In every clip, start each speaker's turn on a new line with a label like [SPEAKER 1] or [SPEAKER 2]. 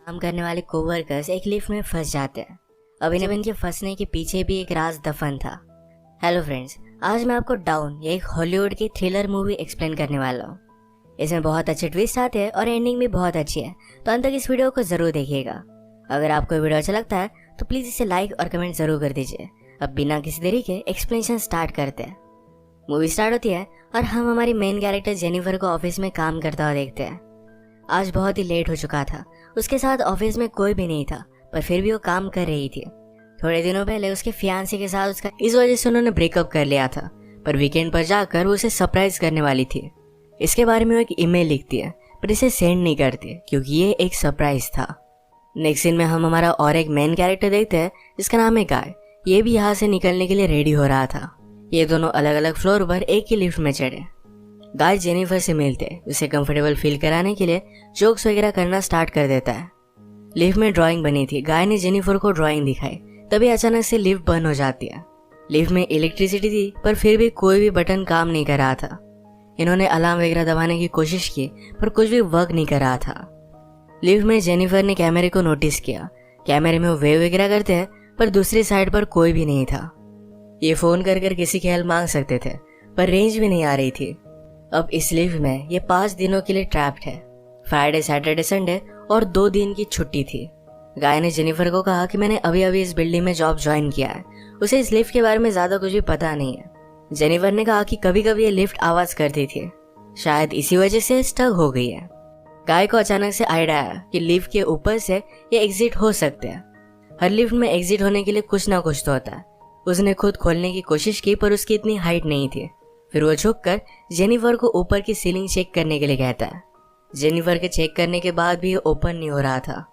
[SPEAKER 1] काम करने वाले कोवर्कर्स एक लिफ्ट में फंस जाते हैं। अब इनके फंसने के पीछे भी एक राज दफन था। हेलो फ्रेंड्स, आज मैं आपको डाउन ये एक हॉलीवुड की थ्रिलर मूवी एक्सप्लेन करने वाला हूँ। इसमें बहुत अच्छे ट्विस्ट आते हैं और एंडिंग भी बहुत अच्छी है, तो अंत तक इस वीडियो को जरूर देखिएगा। अगर आपको वीडियो अच्छा लगता है तो प्लीज इसे लाइक और कमेंट जरूर कर दीजिए। अब बिना किसी देरी के एक्सप्लेनेशन स्टार्ट करते हैं। मूवी स्टार्ट होती है और हम हमारी मेन कैरेक्टर जेनिफर को ऑफिस में काम करता हुआ देखते हैं। आज बहुत ही लेट हो चुका था, उसके साथ ऑफिस में कोई भी नहीं था, पर फिर भी वो काम कर रही थी। थोड़े दिनों पहले उसके फियांसे के साथ उसका इस वजह से उन्होंने ब्रेकअप कर लिया था, पर वीकेंड पर जाकर वो उसे सरप्राइज करने वाली थी। इसके बारे में वो एक ईमेल लिखती है, पर इसे सेंड नहीं करती क्योंकि ये एक सरप्राइज था। नेक्स्ट सीन में हम हमारा और एक मेन कैरेक्टर देखते हैं जिसका नाम है गाय। ये भी यहाँ से निकलने के लिए रेडी हो रहा था। ये दोनों अलग अलग फ्लोर पर एक ही लिफ्ट में चढ़े। गाय जेनिफर से मिलते उसे कंफर्टेबल फील कराने के लिए जोक्स वगैरह करना स्टार्ट कर देता है। लिफ्ट में ड्राइंग बनी थी। गाय ने जेनिफर को ड्राइंग दिखाई, तभी अचानक से लिफ्ट बंद हो जाती है। लिफ्ट में इलेक्ट्रिसिटी थी, पर फिर भी कोई भी बटन काम नहीं कर रहा था। इन्होंने अलार्म वगैरह दबाने की कोशिश की, पर कुछ भी वर्क नहीं कर रहा था। लिफ्ट में जेनिफर ने कैमरे को नोटिस किया। कैमरे में वो वेव वगैरह करते हैं, पर दूसरी साइड पर कोई भी नहीं था। ये फोन कर किसी की हेल्प मांग सकते थे, पर रेंज भी नहीं आ रही थी। अब इस लिफ्ट में ये 5 दिनों के लिए ट्रैप्ड है। फ्राइडे, सैटरडे, संडे और 2 दिन की छुट्टी थी। गाय ने जेनिफर को कहा कि मैंने अभी अभी इस बिल्डिंग में जॉब ज्वाइन किया है, उसे इस लिफ्ट के बारे में ज्यादा कुछ भी पता नहीं है। जेनिफर ने कहा कि कभी कभी ये लिफ्ट आवाज करती थी, शायद इसी वजह से स्टक हो गई है। गाय को अचानक से आइडिया आया कि लिफ्ट के ऊपर से ये एग्जिट हो सकते हैं। हर लिफ्ट में एग्जिट होने के लिए कुछ ना कुछ तो होता है। उसने खुद खोलने की कोशिश की, पर उसकी इतनी हाइट नहीं थी। फिर वो झुककर जेनिफर को ऊपर की सीलिंग चेक करने के लिए कहता है। जेनिफर के चेक करने के बाद भी ये ओपन नहीं हो रहा था।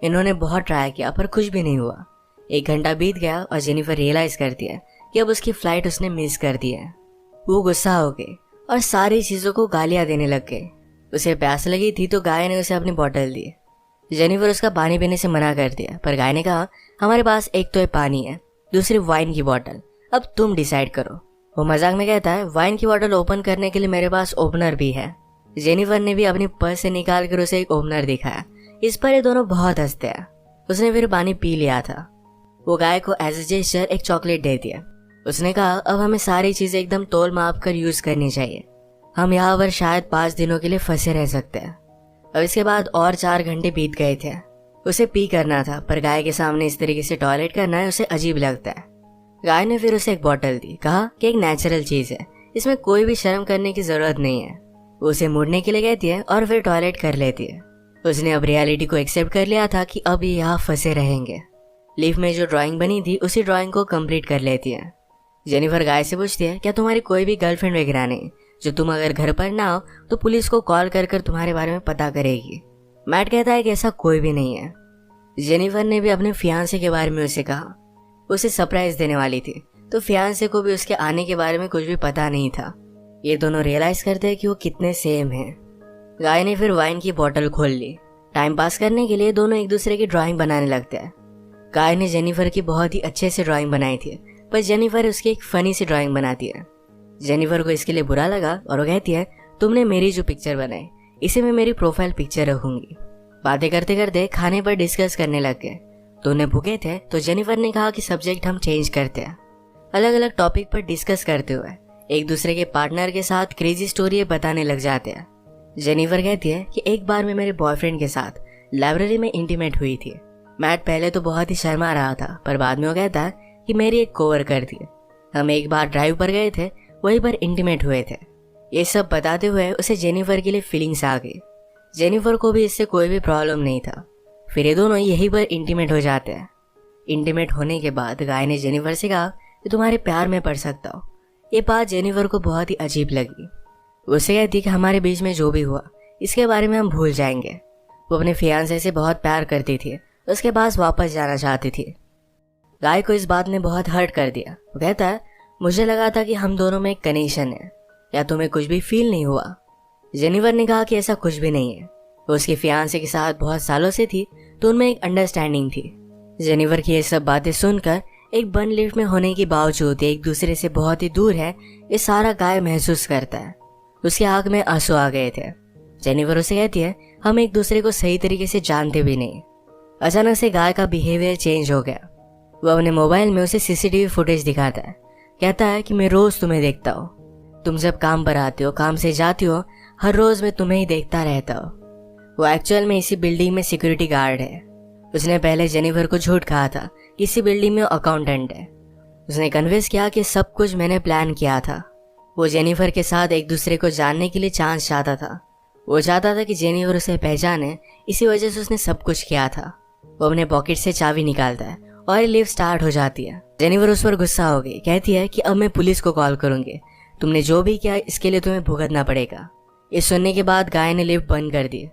[SPEAKER 1] इन्होंने बहुत ट्राई किया, पर कुछ भी नहीं हुआ। 1 घंटा बीत गया और जेनिफर रियलाइज करती है कि अब उसकी फ्लाइट उसने मिस कर दी है। वो गुस्सा हो गई और सारी चीजों को गालियां देने लग गई। उसे प्यास लगी थी तो गाय ने उसे अपनी बोतल दी। जेनिफर उसका पानी पीने से मना कर दिया, पर गाय ने कहा हमारे पास एक तो ये पानी है, दूसरी वाइन की बोतल, अब तुम डिसाइड करो। वो मजाक में कहता है वाइन की बोतल ओपन करने के लिए मेरे पास ओपनर भी है। जेनिफर ने भी अपनी पर्स से निकाल कर उसे एक ओपनर दिखाया। इस पर ये दोनों बहुत हंसते हैं। उसने फिर पानी पी लिया था। वो गाय को एज ए जेस्चर एक चॉकलेट दे दिया। उसने कहा अब हमें सारी चीजें एकदम तोल माप कर यूज करनी चाहिए। हम यहाँ पर शायद 5 दिनों के लिए फंसे रह सकते हैं। अब इसके बाद और 4 घंटे बीत गए थे। उसे पी करना था, पर गाय के सामने इस तरीके से टॉयलेट करना है उसे अजीब लगता है। गाय ने फिर उसे एक बोतल दी, कहा कि एक नेचुरल चीज है, इसमें कोई भी शर्म करने की जरूरत नहीं है। वो उसे मुड़ने के लिए कहती है और फिर टॉयलेट कर लेती है। उसने अब रियलिटी को एक्सेप्ट कर लिया था कि अब ये यहाँ फंसे रहेंगे। लिफ्ट में जो ड्राइंग बनी थी उसी ड्राइंग को कंप्लीट कर लेती है। जेनिफर गाय से पूछती है क्या तुम्हारी कोई भी गर्लफ्रेंड वगैरह नहीं, जो तुम अगर घर पर ना हो तो पुलिस को कॉल कर तुम्हारे बारे में पता करेगी। मैट कहता है कि ऐसा कोई भी नहीं है। जेनिफर ने भी अपने फियांसे के बारे में उसे कहा। उसे सरप्राइज देने वाली थी, तो फियांसे को भी उसके आने के बारे में कुछ भी पता नहीं था। ये दोनों रियलाइज करते हैं कि वो कितने सेम हैं। गाय ने फिर वाइन की बोतल खोल ली। टाइम पास करने के लिए दोनों एक दूसरे की ड्राइंग बनाने लगते हैं। गाय ने जेनिफर की बहुत ही अच्छे से ड्राइंग बनाई थी, पर जेनिफर उसकी एक फनी सी ड्राइंग बनाती है। जेनिफर को इसके लिए बुरा लगा और वो कहती है तुमने मेरी जो पिक्चर बनाई इसे मैं मेरी प्रोफाइल पिक्चर रखूंगी। बातें करते करते खाने पर डिस्कस करने लग गए। दोनों भूखे थे तो जेनिफर ने कहा कि सब्जेक्ट हम चेंज करते हैं। अलग अलग टॉपिक पर डिस्कस करते हुए एक दूसरे के पार्टनर के साथ क्रेजी स्टोरी बताने लग जाते हैं। जेनिफर कहती है कि एक बार मैं मेरे बॉयफ्रेंड के साथ लाइब्रेरी में इंटीमेट हुई थी। मैट पहले तो बहुत ही शर्मा रहा था, पर बाद में वो कहता है कि मेरी एक कोवर्कर थी। हम एक बार ड्राइव पर गए थे, वहीं पर इंटीमेट हुए थे। ये सब बताते हुए उसे जेनिफर के लिए फीलिंग्स आ गई। जेनिफर को भी इससे कोई भी प्रॉब्लम नहीं था। फिर ये दोनों यहीं पर इंटीमेट हो जाते हैं। इंटीमेट होने के बाद गाय ने जेनिफर से कहा कि तुम्हारे प्यार में पड़ सकता हो। ये बात जेनिफर को बहुत ही अजीब लगी। उसे कहती कि हमारे बीच में जो भी हुआ इसके बारे में हम भूल जाएंगे। वो अपने फियांसे से बहुत प्यार करती थी, उसके पास वापस जाना चाहती थी। गाय को इस बात ने बहुत हर्ट कर दिया। वो कहता है मुझे लगा था कि हम दोनों में एक कनेक्शन है, या तुम्हें कुछ भी फील नहीं हुआ? जेनिफर ने कहा कि ऐसा कुछ भी नहीं है। वो उसके फियांसे के साथ बहुत सालों से थी, तो उनमें एक अंडरस्टैंडिंग थी। जेनिफर की ये सब बातें सुनकर एक बंद लिफ्ट में होने के बावजूद एक दूसरे से बहुत ही दूर है, ये सारा गाय महसूस करता है। उसकी आंख में आंसू आ गए थे। जेनिफर उसे कहती है हम एक दूसरे को सही तरीके से जानते भी नहीं। अचानक से गाय का बिहेवियर चेंज हो गया। वो अपने मोबाइल में उसे सीसीटीवी फुटेज दिखाता है। कहता है कि मैं रोज तुम्हें देखता हूँ, तुम जब काम पर आते हो, काम से जाती हो, हर रोज मैं तुम्हें ही देखता रहता हूँ। वो एक्चुअल में इसी बिल्डिंग में सिक्योरिटी गार्ड है। उसने पहले जेनिफर को झूठ कहा था कि इसी बिल्डिंग में अकाउंटेंट है। उसने कन्विंस किया कि सब कुछ मैंने प्लान किया था। वो जेनिफर के साथ एक दूसरे को जानने के लिए चांस चाहता था। वो चाहता था कि जेनिफर उसे पहचाने, इसी वजह से उसने सब कुछ किया था। वो अपने पॉकेट से चाबी निकालता है और लिफ्ट स्टार्ट हो जाती है। जेनिफर उस पर गुस्सा हो गई, कहती है कि अब मैं पुलिस को कॉल करूंगी, तुमने जो भी किया इसके लिए तुम्हें भुगतना पड़ेगा। ये सुनने के बाद गाय ने लिफ्ट बंद कर दी।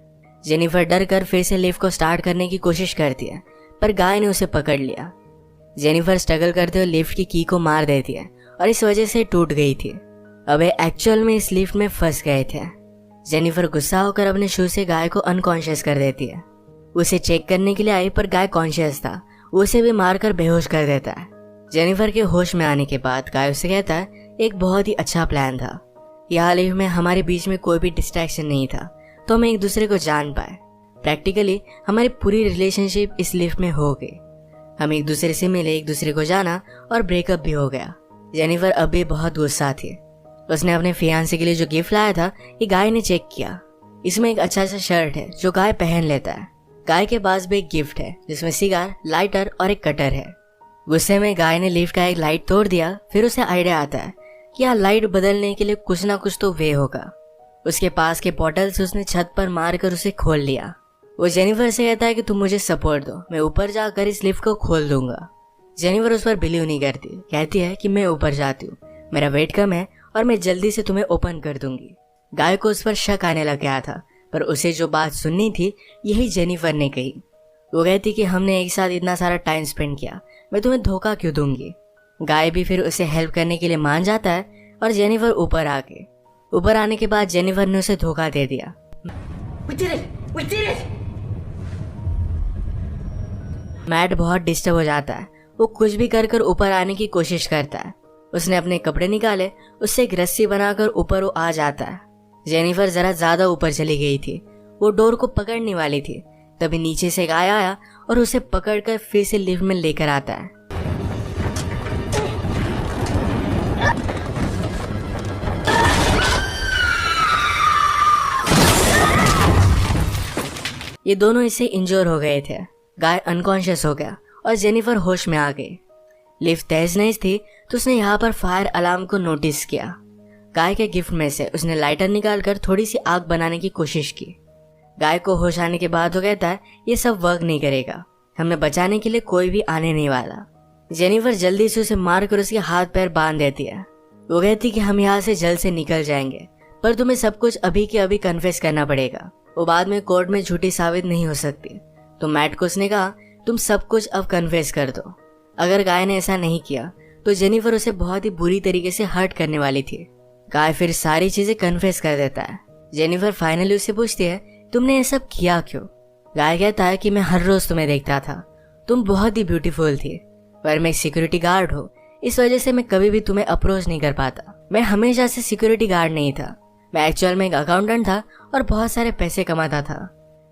[SPEAKER 1] जेनिफर डर कर फिर से लिफ्ट को स्टार्ट करने की कोशिश करती है, पर गाय ने उसे पकड़ लिया। जेनिफर स्ट्रगल करते हुए लिफ्ट की की को मार देती है और इस वजह से टूट गई थी। अब एक्चुअल में इस लिफ्ट में फंस गए थे। जेनिफर गुस्सा होकर अपने शू से गाय को अनकॉन्शियस कर देती है। उसे चेक करने के लिए आई पर गाय कॉन्शियस था। उसे भी मारकर बेहोश कर देता है। जेनिफर के होश में आने के बाद गाय उसे कहता है एक बहुत ही अच्छा प्लान था। यहाँ लिफ्ट में हमारे बीच में कोई भी डिस्ट्रैक्शन नहीं था, तो हम एक दूसरे को जान पाए। प्रैक्टिकली हमारी पूरी रिलेशनशिप इस लिफ्ट में हो गई। हम एक दूसरे से मिले, एक दूसरे को जाना और ब्रेकअप भी हो गया। जेनिफर अब भी बहुत गुस्सा थी। उसने अपने फियांसे के लिए जो गिफ्ट लाया था ये गाय ने चेक किया। इसमें एक अच्छा सा शर्ट है जो गाय पहन लेता है। गाय के पास भी एक गिफ्ट है जिसमें सिगार, लाइटर और एक कटर है। गुस्से में गाय ने लिफ्ट का एक लाइट तोड़ दिया। फिर उसे आइडिया आता है कि यहाँ लाइट बदलने के लिए कुछ ना कुछ तो वे होगा। उसके पास के बॉटल से उसने छत पर मारकर उसे खोल लिया। वो जेनिफर से कहता है कि तुम मुझे सपोर्ट दो, मैं ऊपर जाकर इस लिफ्ट को खोल दूंगा। जेनिफर उस पर बिलीव नहीं करती, कहती है कि मैं ऊपर जाती हूँ, मेरा वेट कम है और मैं जल्दी से तुम्हें ओपन कर दूंगी। गाय को उस पर शक आने लग गया था, पर उसे जो बात सुननी थी यही जेनिफर ने कही। वो कहती कि हमने एक साथ इतना सारा टाइम स्पेंड किया, मैं तुम्हें धोखा क्यों दूंगी। गाय भी फिर उसे हेल्प करने के लिए मान जाता है और जेनिफर ऊपर आने के बाद जेनिफर ने उसे धोखा दे दिया। We did it! मैट बहुत डिस्टर्ब हो जाता है। वो कुछ भी कर ऊपर आने की कोशिश करता है। उसने अपने कपड़े निकाले, उससे एक रस्सी बनाकर ऊपर वो आ जाता है। जेनिफर जरा ज्यादा ऊपर चली गई थी। वो डोर को पकड़ने वाली थी, तभी नीचे से गाय आया और उसे पकड़कर फिर से लिफ्ट में लेकर आता है। ये दोनों इससे इंजोर हो गए थे। गाय अनकॉन्शियस हो गया और जेनिफर होश में आ गई। लिफ्ट तेज नहीं थी तो उसने यहाँ पर फायर अलार्म को नोटिस किया। गाय के गिफ्ट में से उसने लाइटर निकालकर थोड़ी सी आग बनाने की कोशिश की। गाय को होश आने के बाद वो कहता है ये सब वर्क नहीं करेगा, हमें बचाने के लिए कोई भी आने नहीं वाला। जेनिफर जल्दी से उसे मारकर उसके हाथ पैर बांध देती है। वो कहती कि हम यहाँ से जल्द से निकल जाएंगे, पर तुम्हें सब कुछ अभी के अभी कन्फेस करना पड़ेगा, वो बाद में कोर्ट में झूठी साबित नहीं हो सकती। तो मैट को उसने कहा तुम सब कुछ अब कन्फेस कर दो। अगर गाय ने ऐसा नहीं किया तो जेनिफर उसे बहुत ही बुरी तरीके से हर्ट करने वाली थी। गाय फिर सारी चीजें कन्फेस कर देता है। जेनिफर फाइनली उससे पूछती है तुमने ये सब किया क्यों। गाय कहता है कि मैं हर रोज तुम्हें देखता था, तुम बहुत ही ब्यूटीफुल थी, पर मैं एक सिक्योरिटी गार्ड हूँ, इस वजह से मैं कभी भी तुम्हें अप्रोच नहीं कर पाता। मैं हमेशा से सिक्योरिटी गार्ड नहीं था, मैं एक्चुअल में एक अकाउंटेंट था और बहुत सारे पैसे कमाता था।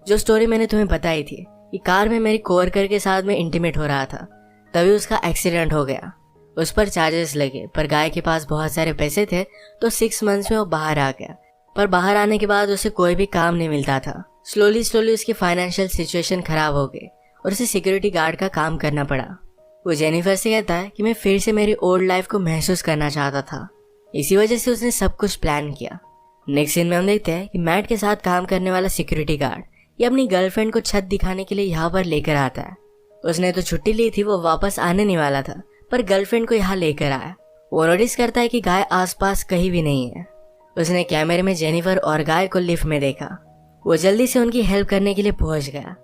[SPEAKER 1] जो स्टोरी मैंने तुम्हें बताई थी कि कार में मेरी कोवर्कर के साथ में इंटीमेट हो रहा था, तभी उसका एक्सीडेंट हो गया। उस पर चार्जेस लगे, पर गाय के पास बहुत सारे पैसे थे तो 6 मंथ्स में वो बाहर आ गया। पर बाहर आने के बाद उसे कोई भी काम नहीं मिलता था। स्लोली उसकी फाइनेंशियल सिचुएशन खराब हो गई और उसे सिक्योरिटी गार्ड का काम करना पड़ा। वो जेनिफर से कहता है कि मैं फिर से मेरी ओल्ड लाइफ को महसूस करना चाहता था, इसी वजह से उसने सब कुछ प्लान किया। नेक्स्ट सीन में हम देखते हैं कि मैट के साथ काम करने वाला सिक्योरिटी गार्ड ये अपनी गर्लफ्रेंड को छत दिखाने के लिए यहाँ पर लेकर आता है। उसने तो छुट्टी ली थी, वो वापस आने नहीं वाला था, पर गर्लफ्रेंड को यहाँ लेकर आया। वो नोटिस करता है कि गाय आसपास कहीं भी नहीं है। उसने कैमरे में जेनिफर और गाय को लिफ्ट में देखा। वो जल्दी से उनकी हेल्प करने के लिए पहुंच गया।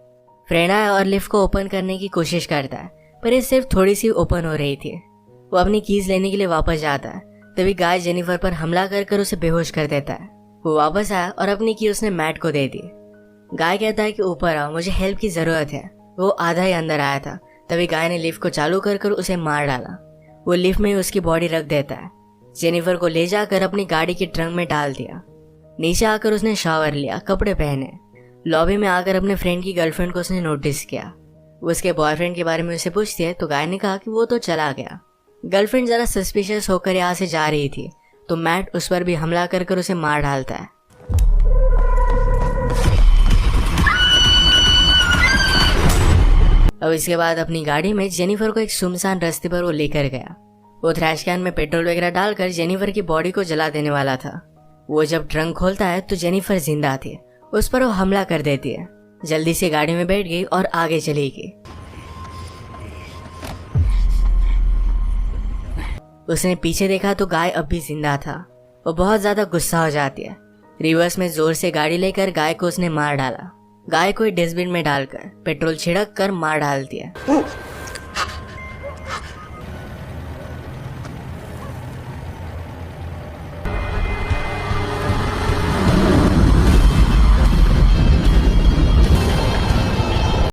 [SPEAKER 1] फ्रेंड आया और लिफ्ट को ओपन करने की कोशिश करता है, पर ये सिर्फ थोड़ी सी ओपन हो रही थी। वो अपनी कीज लेने के लिए वापस जाता है, तभी गाय जेनिफर पर हमला कर उसे बेहोश कर देता है। वो वापस आया और अपनी की उसने मैट को दे दी। गाय कहता है कि ऊपर आओ, मुझे हेल्प की जरूरत है। वो आधा ही अंदर आया था, तभी गाय ने लिफ्ट को चालू कर उसे मार डाला। वो लिफ्ट में ही उसकी बॉडी रख देता है। जेनिफर को ले जाकर अपनी गाड़ी के ट्रंक में डाल दिया। नीचे आकर उसने शावर लिया, कपड़े पहने। लॉबी में आकर अपने फ्रेंड की गर्लफ्रेंड को उसने नोटिस किया। वो उसके बॉयफ्रेंड के बारे में उसे पूछती है तो गाय ने कहा कि वो तो चला गया। गर्लफ्रेंड जरा सस्पिशियस होकर यहाँ से जा रही थी तो मैट उस पर भी हमला कर उसे मार डालता है। अब इसके बाद अपनी गाड़ी में जेनिफर को एक सुनसान रास्ते पर वो लेकर गया। वो थ्रैश कैन में पेट्रोल वगैरह डालकर जेनिफर की बॉडी को जला देने वाला था। वो जब ट्रंक खोलता है तो जेनिफर जिंदा थी। उस पर वो हमला कर देती है। जल्दी से गाड़ी में बैठ गई और आगे चली गई। उसने पीछे देखा तो गाय अब भी जिंदा था। वो बहुत ज्यादा गुस्सा हो जाती है। रिवर्स में जोर से गाड़ी लेकर गाय को उसने मार डाला। गाय को डस्टबिन में डालकर पेट्रोल छिड़क कर मार डालती है।